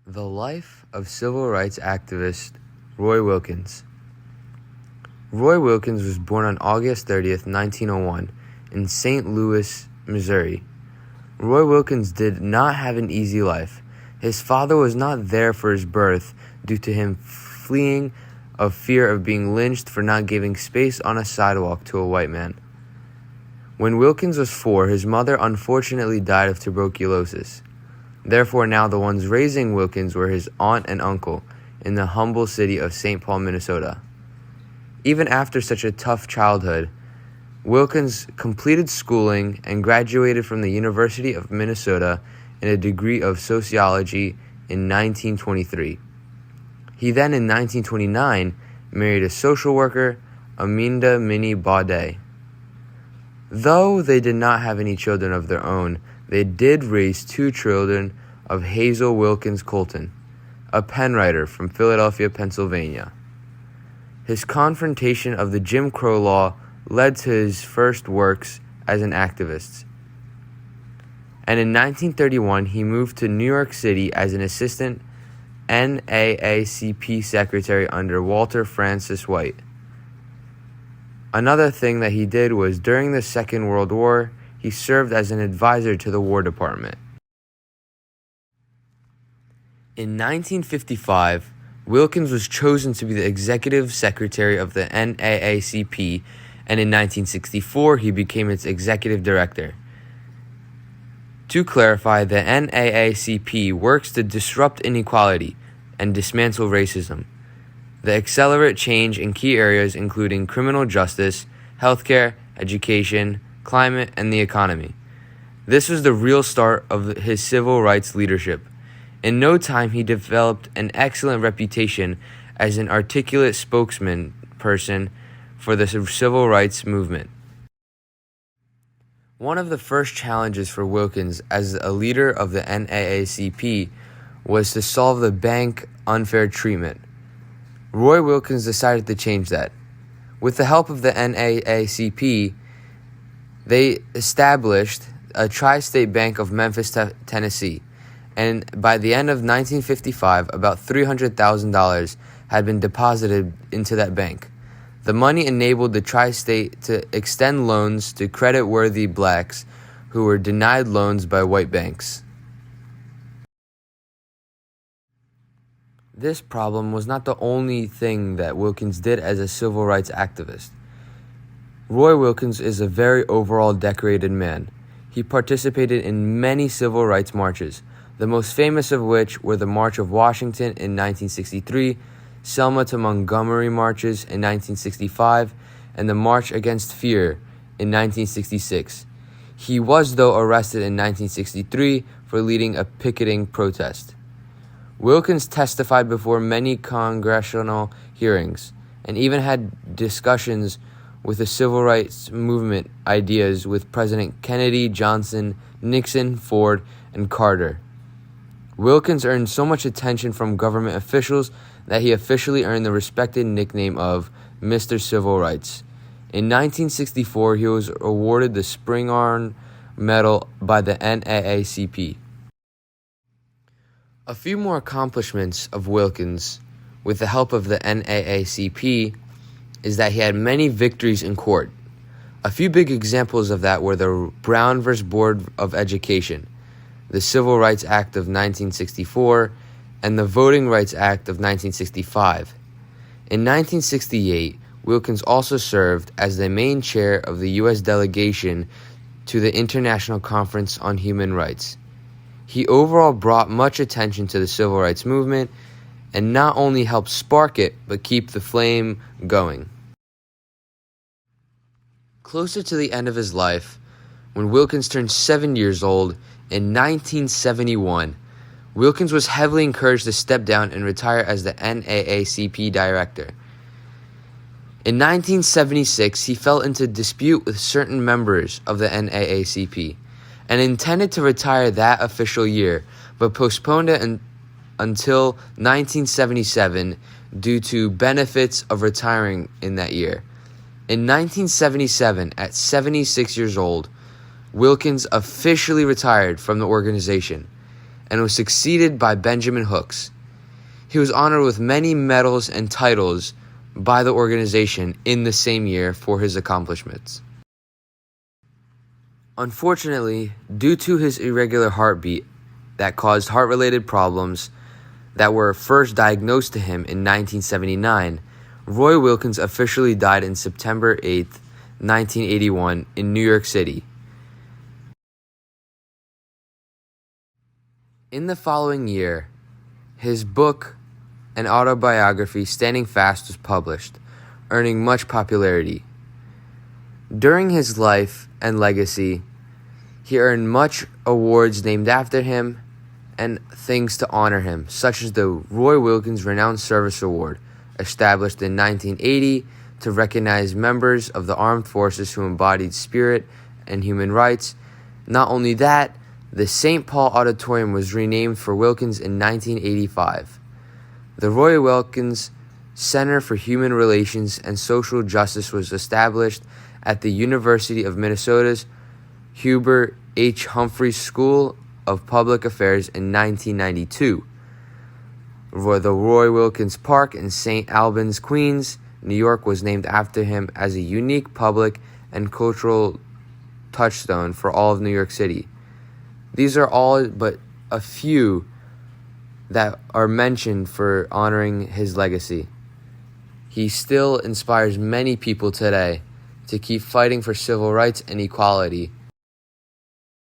The life of civil rights activist Roy Wilkins. Roy Wilkins was born on August 30th, 1901, in St. Louis, Missouri. Roy Wilkins did not have an easy life. His father was not there for his birth due to him fleeing of fear of being lynched for not giving space on a sidewalk to a white man. When Wilkins was 4, his mother unfortunately died of tuberculosis. Therefore, now the ones raising Wilkins were his aunt and uncle in the humble city of St. Paul, Minnesota. Even after such a tough childhood, Wilkins completed schooling and graduated from the University of Minnesota in a degree of sociology in 1923. He then, in 1929, married a social worker, Aminda Minnie Baudet. Though they did not have any children of their own, they did raise 2 children of Hazel Wilkins Colton, a pen writer from Philadelphia, Pennsylvania. His confrontation of the Jim Crow law led to his first works as an activist. And in 1931, he moved to New York City as an assistant NAACP secretary under Walter Francis White. Another thing that he did was during the Second World War, he served as an advisor to the War Department. In 1955, Wilkins was chosen to be the executive secretary of the NAACP, and in 1964, he became its executive director. To clarify, the NAACP works to disrupt inequality and dismantle racism. They accelerate change in key areas including criminal justice, healthcare, education, climate, and the economy. This was the real start of his civil rights leadership. In no time, he developed an excellent reputation as an articulate spokesman person for the civil rights movement. One of the first challenges for Wilkins as a leader of the NAACP was to solve the bank unfair treatment. Roy Wilkins decided to change that. With the help of the NAACP, they established a tri-state bank of Memphis, Tennessee, and by the end of 1955, about $300,000 had been deposited into that bank. The money enabled the tri-state to extend loans to credit-worthy blacks who were denied loans by white banks. This problem was not the only thing that Wilkins did as a civil rights activist. Roy Wilkins is a very overall decorated man. He participated in many civil rights marches, the most famous of which were the March of Washington in 1963, Selma to Montgomery marches in 1965, and the March Against Fear in 1966. He was, though, arrested in 1963 for leading a picketing protest. Wilkins testified before many congressional hearings and even had discussions with the civil rights movement ideas with President Kennedy, Johnson, Nixon, Ford, and Carter. Wilkins earned so much attention from government officials that he officially earned the respected nickname of Mr. Civil Rights. In 1964, he was awarded the Spingarn Medal by the NAACP. A few more accomplishments of Wilkins, with the help of the NAACP, is that he had many victories in court. A few big examples of that were the Brown v. Board of Education, the Civil Rights Act of 1964, and the Voting Rights Act of 1965. In 1968, Wilkins also served as the main chair of the U.S. delegation to the International Conference on Human Rights. He overall brought much attention to the civil rights movement and not only helped spark it, but keep the flame going. Closer to the end of his life, when Wilkins turned 7 years old in 1971, Wilkins was heavily encouraged to step down and retire as the NAACP director. In 1976, he fell into dispute with certain members of the NAACP and intended to retire that official year, but postponed it until 1977 due to benefits of retiring in that year. In 1977, at 76 years old, Wilkins officially retired from the organization. and was succeeded by Benjamin Hooks. He was honored with many medals and titles by the organization in the same year for his accomplishments. Unfortunately, due to his irregular heartbeat that caused heart-related problems that were first diagnosed to him in 1979, Roy Wilkins officially died on September 8, 1981, in New York City. In the following year, his book and autobiography, Standing Fast, was published, earning much popularity. During his life and legacy, he earned much awards named after him and things to honor him, such as the Roy Wilkins Renowned Service Award, established in 1980 to recognize members of the armed forces who embodied spirit and human rights. Not only that, the St. Paul Auditorium was renamed for Wilkins in 1985. The Roy Wilkins Center for Human Relations and Social Justice was established at the University of Minnesota's Hubert H. Humphrey School of Public Affairs in 1992. The Roy Wilkins Park in St. Albans, Queens, New York was named after him as a unique public and cultural touchstone for all of New York City. These are all but a few that are mentioned for honoring his legacy. He still inspires many people today to keep fighting for civil rights and equality